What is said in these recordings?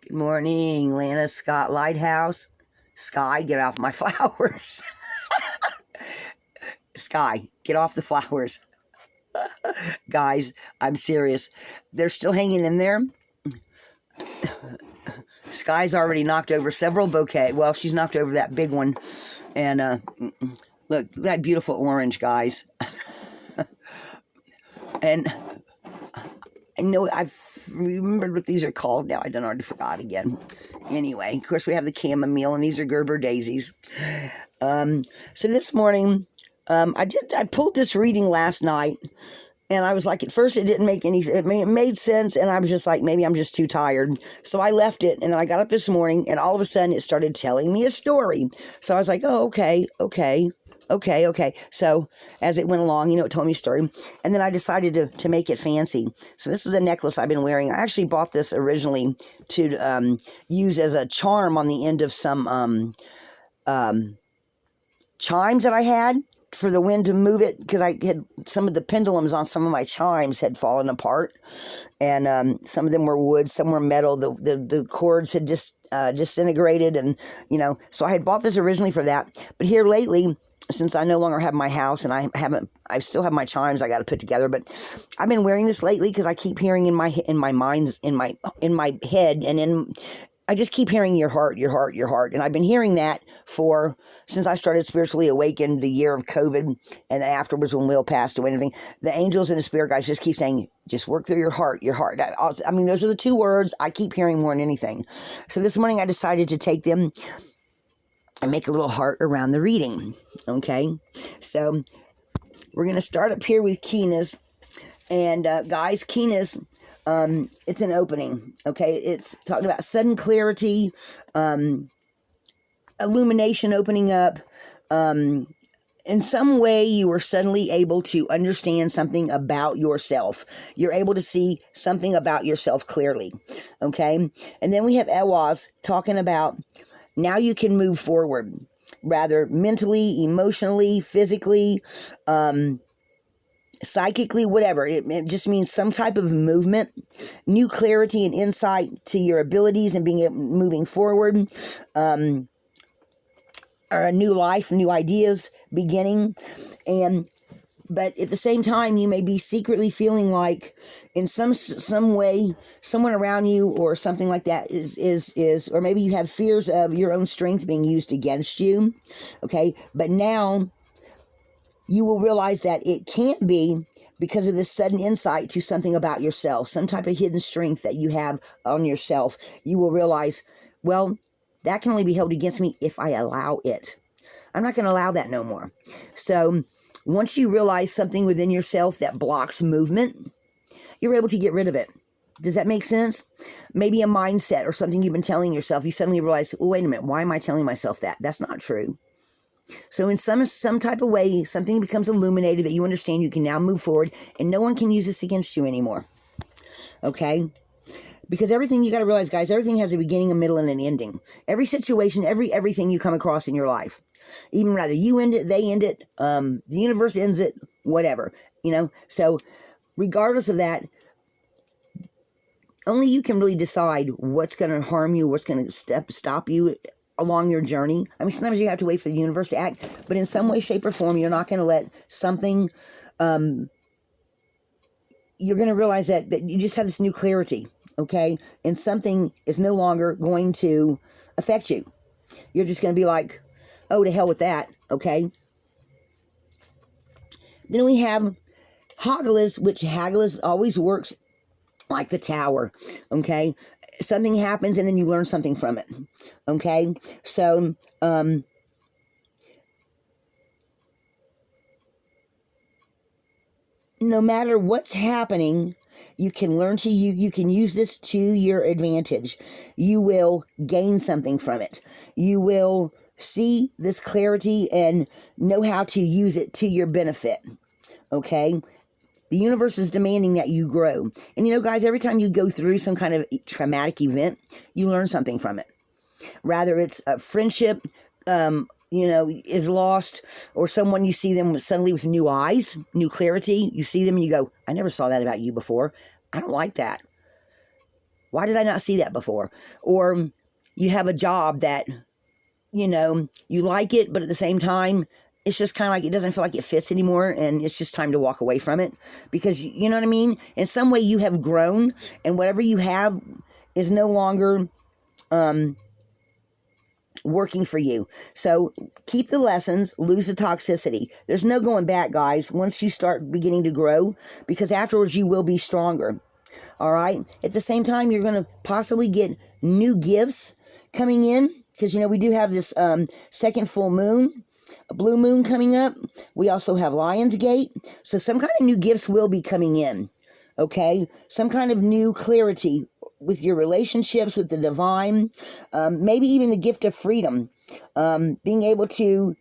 Good morning, Lana Scott Lighthouse. Sky, get off my flowers. Sky, get off the flowers. Guys, I'm serious. They're still hanging in there. Sky's already knocked over several bouquets. Well, she's knocked over that big one. And look, that beautiful orange, guys. And I know I've remembered what these are called now. I done already forgot again. Anyway, of course, we have the chamomile, and these are Gerber daisies. So this morning, I pulled this reading last night, and I was like, at first it didn't make it made sense, and I was just like, maybe I'm just too tired. So I left it, and then I got up this morning, and all of a sudden it started telling me a story. So I was like, oh, okay. So as it went along, it told me a story. And then I decided to make it fancy. So this is a necklace I've been wearing. I actually bought this originally to use as a charm on the end of some chimes that I had for the wind to move it, because I had some of the pendulums on some of my chimes had fallen apart, and some of them were wood, some were metal. The cords had just disintegrated, and so I had bought this originally for that. But here lately, since I no longer have my house and I still have my chimes I got to put together, but I've been wearing this lately because I keep hearing in my head, and I just keep hearing your heart. And I've been hearing that since I started Spiritually Awakened, the year of COVID, and then afterwards when Will passed away and everything. The angels and the spirit guys just keep saying, just work through your heart. I mean, those are the two words I keep hearing more than anything. So this morning I decided to take them and make a little heart around the reading. Okay, so we're going to start up here with Kina's. And guys, Kina's, it's an opening. Okay, it's talking about sudden clarity, illumination opening up. In some way, you are suddenly able to understand something about yourself. You're able to see something about yourself clearly. Okay, and then we have Ewaz talking about now you can move forward, rather mentally, emotionally, physically, psychically, whatever. It just means some type of movement, new clarity and insight to your abilities and moving forward, or a new life, new ideas beginning. But at the same time, you may be secretly feeling like in some way, someone around you or something like that is, or maybe you have fears of your own strength being used against you. Okay. But now you will realize that it can't be, because of this sudden insight to something about yourself, some type of hidden strength that you have on yourself. You will realize, well, that can only be held against me if I allow it. I'm not going to allow that no more. So once you realize something within yourself that blocks movement, you're able to get rid of it. Does that make sense? Maybe a mindset or something you've been telling yourself. You suddenly realize, well, wait a minute, why am I telling myself that? That's not true. So in some type of way, something becomes illuminated that you understand you can now move forward, and no one can use this against you anymore. Okay? Because everything, you got to realize, guys, everything has a beginning, a middle, and an ending. Every situation, everything you come across in your life. Even rather you end it, they end it, the universe ends it, whatever. So regardless of that, only you can really decide what's going to harm you, what's going to stop you along your journey. I mean, sometimes you have to wait for the universe to act, but in some way, shape, or form, you're not going to let something, you're going to realize that you just have this new clarity, okay? And something is no longer going to affect you. You're just going to be like, oh, to hell with that, okay? Then we have Hagalaz, which Hagalaz always works like the tower, okay? Something happens and then you learn something from it, okay? So, no matter what's happening, you can learn you can use this to your advantage. You will gain something from it. You will see this clarity and know how to use it to your benefit, okay? The universe is demanding that you grow. And guys, every time you go through some kind of traumatic event, you learn something from it. Rather it's a friendship, is lost, or someone you see them suddenly with new eyes, new clarity. You see them and you go, I never saw that about you before. I don't like that. Why did I not see that before? Or you have a job that, you know, you like it, but at the same time, it's just kind of like it doesn't feel like it fits anymore, and it's just time to walk away from it, because you know what I mean? In some way you have grown, and whatever you have is no longer working for you. So keep the lessons, lose the toxicity. There's no going back, guys, once you start beginning to grow, because afterwards you will be stronger. All right? At the same time, you're going to possibly get new gifts coming in, because, you know, we do have this second full moon, a blue moon coming up. We also have Lion's Gate. So some kind of new gifts will be coming in, okay? Some kind of new clarity with your relationships with the divine, maybe even the gift of freedom, being able to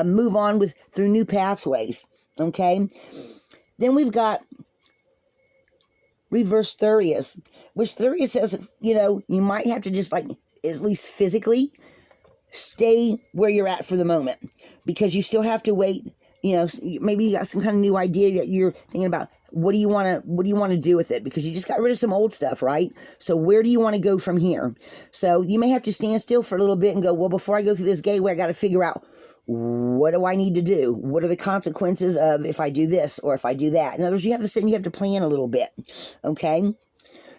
move on through new pathways, okay? Then we've got reverse Thurius, which Thurius says, you know, you might have to just, like, at least physically stay where you're at for the moment, because you still have to wait. You know, maybe you got some kind of new idea that you're thinking about. What do you want to do with it? Because you just got rid of some old stuff, right? So where do you want to go from here? So you may have to stand still for a little bit and go, well, before I go through this gateway, I got to figure out, what do I need to do? What are the consequences of if I do this or if I do that? In other words, you have to sit and you have to plan a little bit, okay?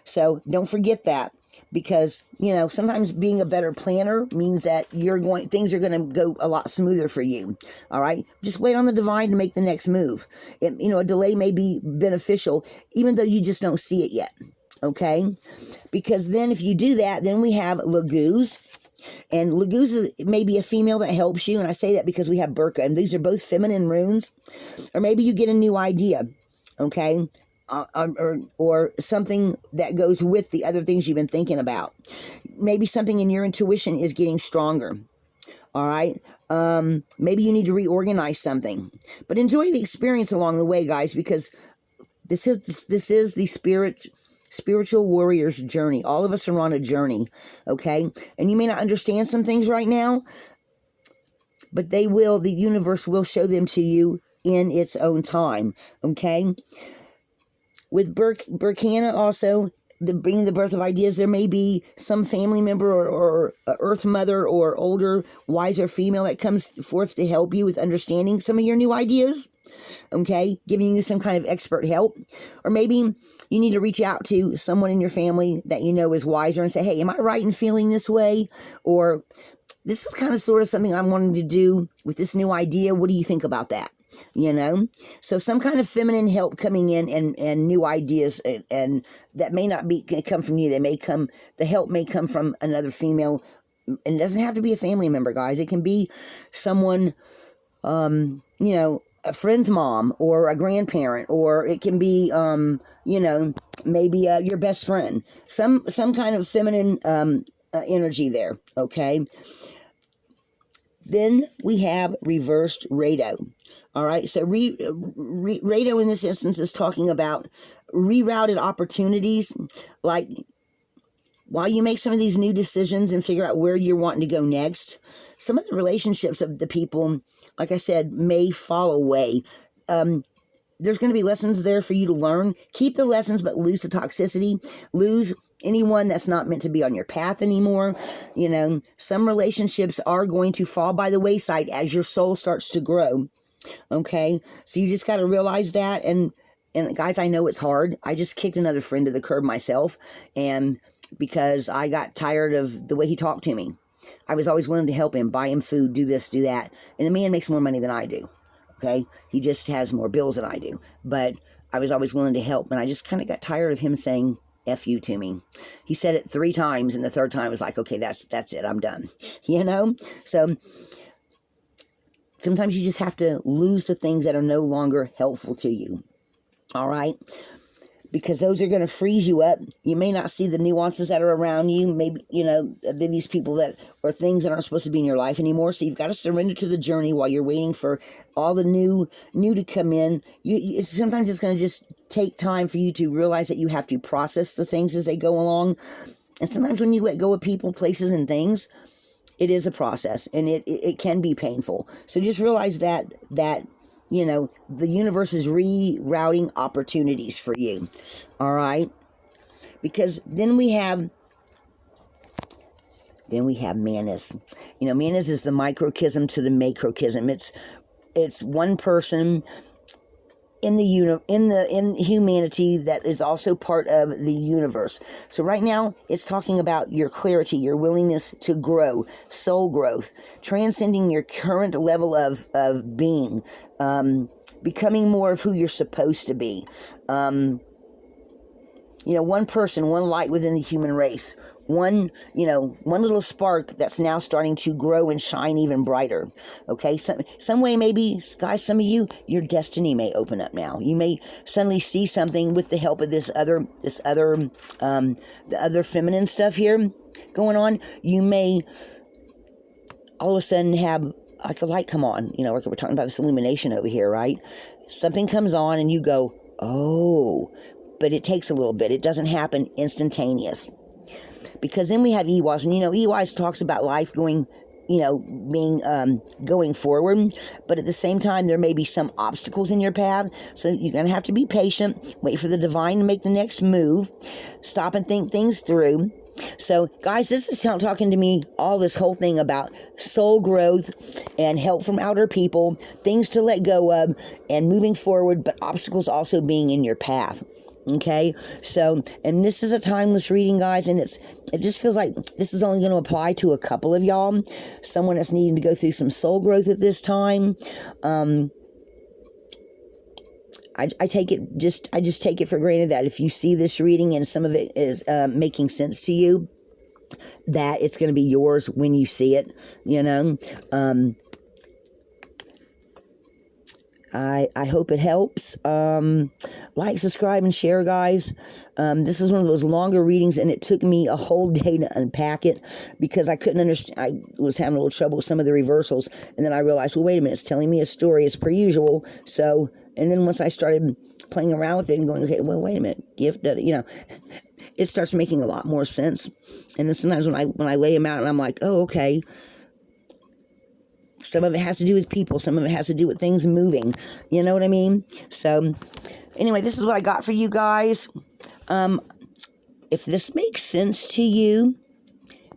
So don't forget that. Because, you know, sometimes being a better planner means that things are going to go a lot smoother for you. All right. Just wait on the divine to make the next move. You know, a delay may be beneficial, even though you just don't see it yet. Okay. Because then if you do that, then we have Laguz. And Laguz is maybe a female that helps you. And I say that because we have Burqa, and these are both feminine runes. Or maybe you get a new idea. Okay. Or something that goes with the other things you've been thinking about. Maybe something in your intuition is getting stronger. All right. Maybe you need to reorganize something. But enjoy the experience along the way, guys, because this is the spiritual warrior's journey. All of us are on a journey. Okay. And you may not understand some things right now, but the universe will show them to you in its own time. Okay. With Berkana also, bringing the birth of ideas, there may be some family member or earth mother or older, wiser female that comes forth to help you with understanding some of your new ideas, okay, giving you some kind of expert help. Or maybe you need to reach out to someone in your family that you know is wiser and say, hey, am I right in feeling this way? Or this is kind of sort of something I'm wanting to do with this new idea. What do you think about that? You know, so some kind of feminine help coming in and new ideas, and that may not come from you. The help may come from another female, and it doesn't have to be a family member, guys. It can be someone, you know, a friend's mom or a grandparent, or it can be, you know, maybe your best friend. Some kind of feminine energy there. Okay. Then we have reversed Rado. All right, so Rado in this instance is talking about rerouted opportunities. Like, while you make some of these new decisions and figure out where you're wanting to go next, some of the relationships of the people, like I said, may fall away. There's going to be lessons there for you to learn. Keep the lessons, but lose the toxicity. Lose anyone that's not meant to be on your path anymore. You know, some relationships are going to fall by the wayside as your soul starts to grow. Okay, so you just got to realize that. And guys, I know it's hard. I just kicked another friend to the curb myself, and because I got tired of the way he talked to me. I was always willing to help him, buy him food, do this, do that. And the man makes more money than I do. Okay, he just has more bills than I do. But I was always willing to help, and I just kind of got tired of him saying F you to me. He said it 3 times, and the third time was like, okay, that's it, I'm done. You know? So sometimes you just have to lose the things that are no longer helpful to you. All right? Because those are going to freeze you up. You may not see the nuances that are around you. Maybe, you know, these people that are things that aren't supposed to be in your life anymore. So you've got to surrender to the journey while you're waiting for all the new to come in. Sometimes it's going to just take time for you to realize that you have to process the things as they go along. And sometimes when you let go of people, places, and things, it is a process, and it can be painful. So just realize that you know, the universe is rerouting opportunities for you. All right. because then we have Manus. You know, Manus is the microcosm to the macrocosm. It's one person in humanity that is also part of the universe. So right now, it's talking about your clarity, your willingness to grow, soul growth, transcending your current level of being, becoming more of who you're supposed to be. You know, one person, one light within the human race. One little spark that's now starting to grow and shine even brighter. Okay, some way maybe, guys, some of you, your destiny may open up now. You may suddenly see something with the help of the other feminine stuff here going on. You may all of a sudden have like a light come on. You know, we're talking about this illumination over here, right? Something comes on and you go, oh, but it takes a little bit. It doesn't happen instantaneous. Because then we have Ehwaz, and Ehwaz talks about life going, going forward, but at the same time, there may be some obstacles in your path, so you're going to have to be patient, wait for the divine to make the next move, stop and think things through. So, guys, this is talking to me, all this whole thing about soul growth and help from outer people, things to let go of, and moving forward, but obstacles also being in your path. Okay, so, and this is a timeless reading, guys, and it just feels like this is only going to apply to a couple of y'all. Someone that's needing to go through some soul growth at this time. I just take it for granted that if you see this reading and some of it is making sense to you, that it's going to be yours when you see it. I hope it helps. Like, subscribe, and share, guys. This is one of those longer readings, and it took me a whole day to unpack it because I couldn't understand. I was having a little trouble with some of the reversals, and then I realized, well, wait a minute, it's telling me a story as per usual. So, and then once I started playing around with it and going, okay, well, wait a minute, it starts making a lot more sense. And then sometimes when I lay them out, and I'm like, oh, okay. Some of it has to do with people. Some of it has to do with things moving. You know what I mean? So, anyway, this is what I got for you guys. If this makes sense to you,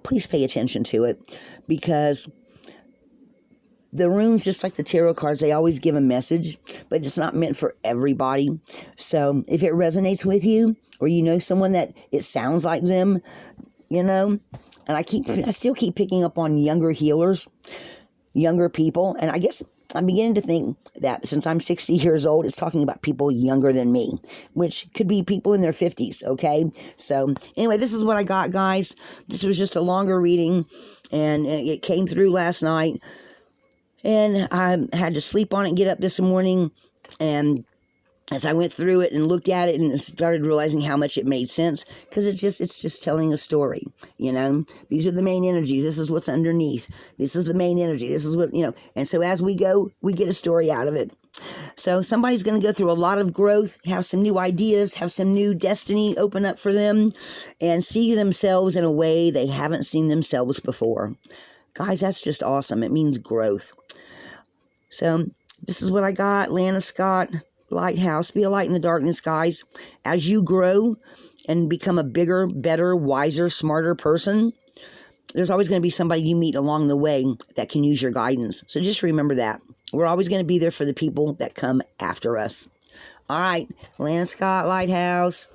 please pay attention to it. Because the runes, just like the tarot cards, they always give a message. But it's not meant for everybody. So, if it resonates with you, or you know someone that it sounds like them, and I still keep picking up on younger healers, younger people, and I guess I'm beginning to think that since I'm 60 years old, it's talking about people younger than me, which could be people in their 50s, okay? So, anyway, this is what I got, guys. This was just a longer reading, and it came through last night, and I had to sleep on it and get up this morning, and as I went through it and looked at it and started realizing how much it made sense, because it's just telling a story, These are the main energies. This is what's underneath. This is the main energy. This is what, And so as we go, we get a story out of it. So somebody's going to go through a lot of growth, have some new ideas, have some new destiny open up for them, and see themselves in a way they haven't seen themselves before. Guys, that's just awesome. It means growth. So this is what I got. Lana Scott, Lighthouse. Be a light in the darkness, guys. As you grow and become a bigger, better, wiser, smarter person, there's always going to be somebody you meet along the way that can use your guidance. So just remember that. We're always going to be there for the people that come after us. All right, Lana Scott, Lighthouse.